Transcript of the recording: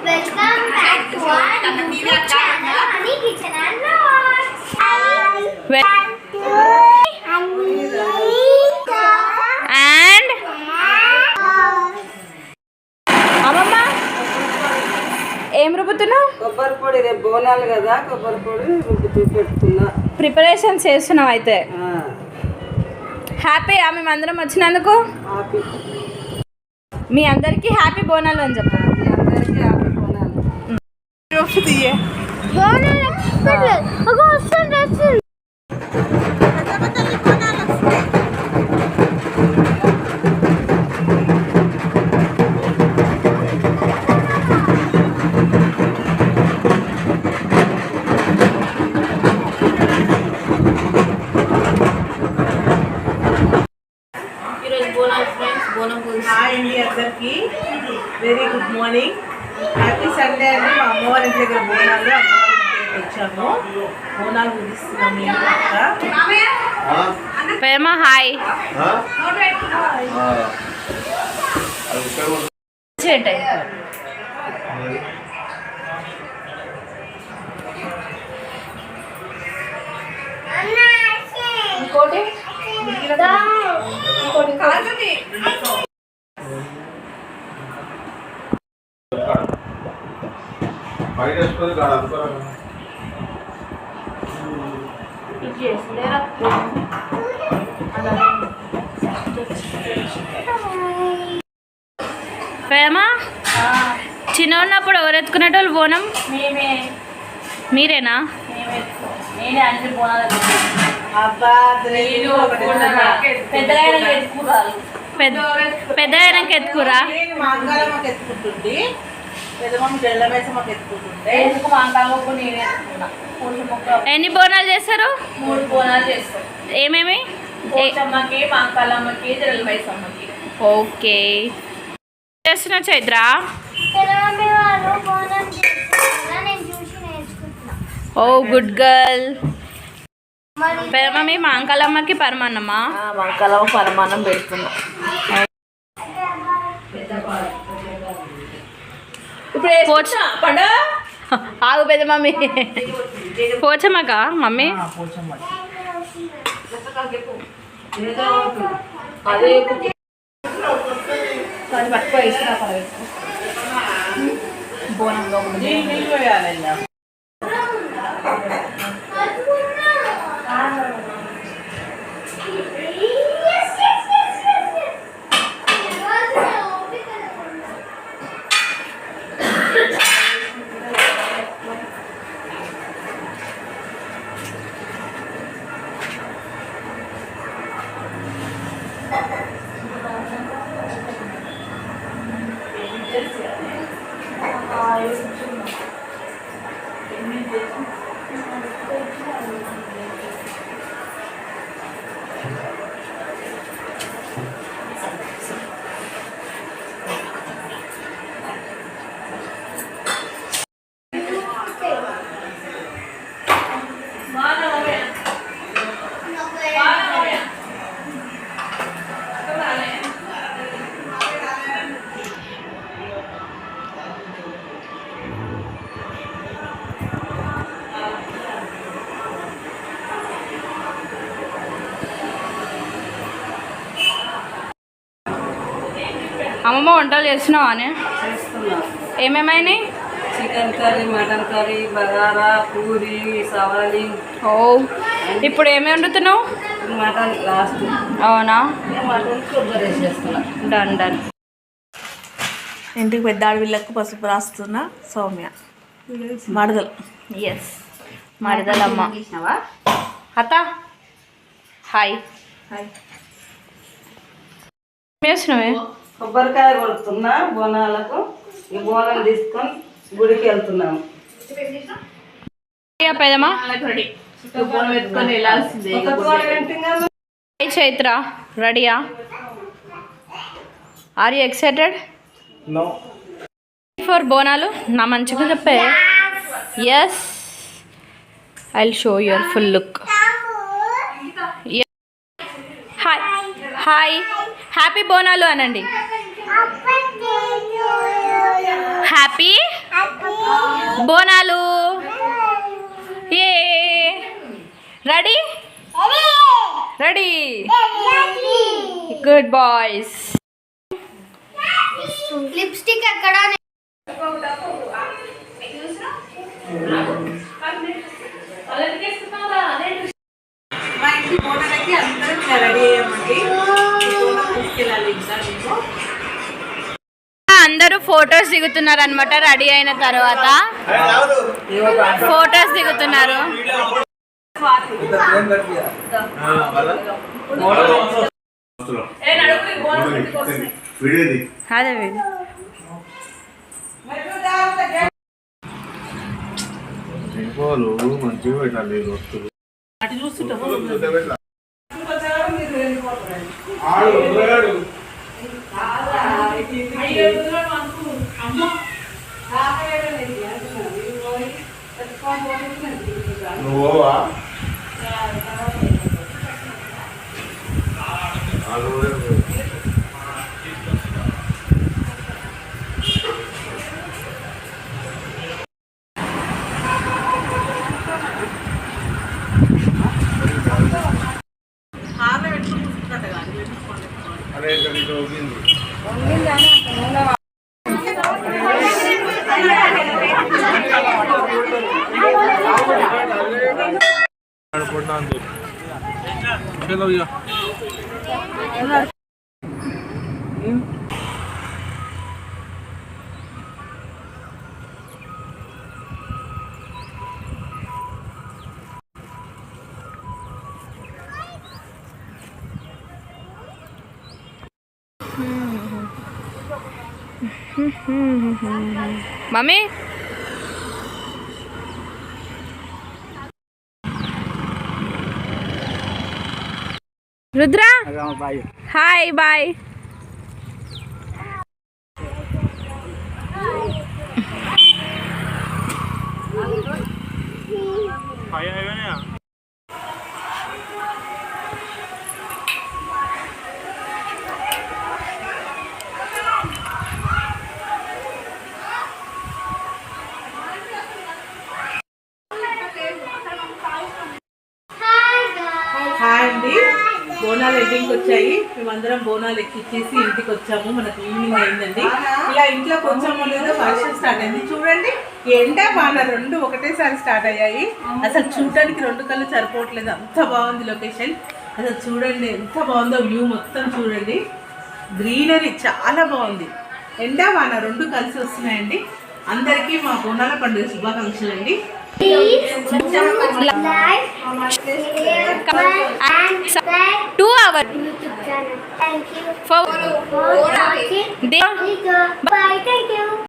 Welcome back to our YouTube channel, Honey Kitchen and Vlogs. And అమ్మమ్మ ఏం రుబ్బుతున్నావు? కొబ్బరి పొడి. రేపు బోనాలు కదా, కొబ్బరి పొడి రుబ్బుతూ పెట్టుకున్నా. ప్రిపరేషన్ చేస్తున్నావు అయితే. హ్యాపీ మేము అందరం వచ్చినందుకు. మీ అందరికీ హ్యాపీ బోనాలు అని చెప్పు. మీ అందరికీ హ్యాపీ బోనాలు. హాయ్ అండి అందరికి, very good morning, happy Sunday అండి. మా అమ్మవారి ఇంటి దగ్గర బోనాలు, అమ్మవారి ఇంటి దగ్గర వచ్చాము. బోనాలు ముగిస్తున్నాం. ప్రేమ హాయ్. ఇంకోటి ప్రేమ చిన్న ఉన్నప్పుడు ఎవరు ఎత్తుకునేటోళ్ళు బోనం? మీరేనా? నేనే అన్ని బోనాలు పెద్ద అయినాక ఎత్తుకురా. మాకు ఎత్తుకుంటుంది, పెద్దమ్మ జల్ల వేసి మాకు ఎత్తుకుంటుంటే నేనే ఎత్తుకున్నా. ఎన్ని బోనాలు చేస్తారు? 3 బోనాలు చేస్తాం. ఏమేమి? పోచమ్మకి, మాంకాలమ్మకి, జల్ల మైసమ్మకి. ఓకే. చేస్తున్నా చైత్ర? ఓ గుడ్ గర్ల్. మీ మాంకాలమ్మకి పరమాన్నమా? మాంకాలమ్మ పరమాన్నం పెడుతున్నాం. ఇప్పుడు ఆగు పెద్ద మమ్మీ. పోచమ్మకా మమ్మీ? పట్టుకో ఇస్తున్నా బోనంలో అమ్మమ్మ వంటలు చేస్తున్నావా? ఏమేమైనాయి? చికెన్ కర్రీ, మటన్ కర్రీ, బగారా, పూరి, సవాలి. ఓ ఇప్పుడు ఏమి వండుతున్నావు? Mutton last. అవునా? మటన్ కొబ్బరి వేసేస్తున్నా. Done done. ఇంటికి పెద్ద ఆడవిళ్ళకు పసుపు రాస్తున్నా. సౌమ్య మరదలు. ఎస్ మరదలమ్మ. అత్త హాయ్. వేసినవే? కొబ్బరికాయ కొడుతున్నా బోనాలకు. ఈ బోనం తీసుకొని గుడికి వెళ్తున్నాము. పెదమా ఎత్తుకొని వెళ్ళాల్సిందే. చైత్ర రెడీయా? Are you excited for Bonalu? నా మంచిగా చెప్పే. Yes I will show your full look. Hi hi. Happy Bonalu అనండి. హ్యాపీ బోనాలు ఏ ready ready good boys. Lipstick ఎక్కడ? మా ఇంటి బోనాలకి అందరం ఇలా రెడీ అయ్యామండి. బోనం తీసుకెళ్ళాలి ఇంకా మేము. అందరూ ఫొటోస్ దిగుతున్నారు అనమాట. రెడీ అయిన తర్వాత ఫొటోస్ దిగుతున్నారు. అదే మంచిగా పెట్టాలి వస్తువులు. అటు చూస్తుంటాము. నువ్వా ఆమె పెట్టుకుని చూస్తుందట కానీ అదే ఇక్కడ ఊగింది. Mummy Rudra hi bye. Hi అండి. బోనాలు ఎడ్డింగ్కి వచ్చాయి. మేమందరం బోనాలు ఎక్కిచ్చేసి ఇంటికి వచ్చాము. మనకు ఈవినింగ్ అయిందండి. ఇలా ఇంట్లోకి వచ్చామో లేదో వర్షం స్టార్ట్ అయింది. చూడండి, ఎండ వాన రెండు ఒకటేసారి స్టార్ట్ అయ్యాయి. అసలు చూడడానికి రెండు కళ్ళు సరిపోవట్లేదు, అంత బాగుంది లొకేషన్. అసలు చూడండి ఎంత బాగుందో, వ్యూ మొత్తం చూడండి, గ్రీనరీ చాలా బాగుంది. ఎండ వాన రెండు కలిసి వస్తున్నాయండి. అందరికీ మా బోనాల పండుగ శుభాకాంక్షలు అండి. Like, share, comment and subscribe 2 hours YouTube channel. Thank you for for watching. they Bye. Thank you.